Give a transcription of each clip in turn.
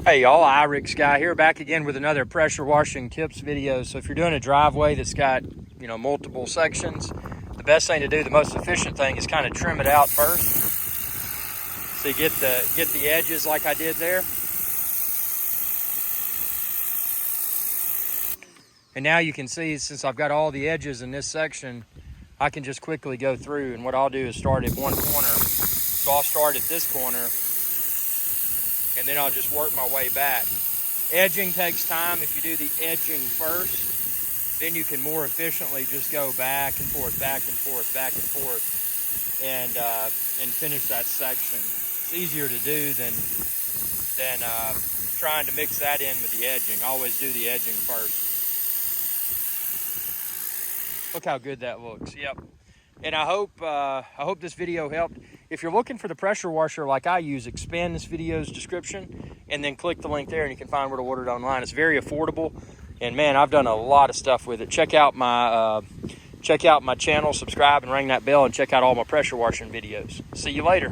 Hey y'all, Worx guy here, back again with another pressure washing tips video. So if you're doing a driveway that's got, multiple sections, the best thing to do, the most efficient thing, is kind of trim it out first. So you get the edges like I did there. And now you can see, since I've got all the edges in this section, I can just quickly go through, and what I'll do is start at one corner. So I'll start at this corner, and then I'll just work my way back. Edging takes time. If you do the edging first, then you can more efficiently just go back and forth, back and forth, back and forth, and finish that section. It's easier to do than trying to mix that in with the edging. Always do the edging first. Look how good that looks. Yep. And I hope this video helped. If you're looking for the pressure washer like I use, expand this video's description and then click the link there and you can find where to order it online. It's very affordable, and man, I've done a lot of stuff with it. Check out my channel, subscribe and ring that bell, and check out all my pressure washing videos. See you later.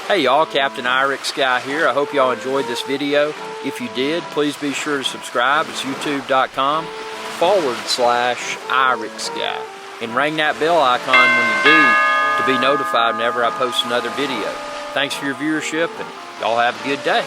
Hey y'all, Captain Worx guy here. I hope y'all enjoyed this video. If you did, please be sure to subscribe. It's youtube.com/Worx guy. And ring that bell icon when you do to be notified whenever I post another video. Thanks for your viewership, and y'all have a good day.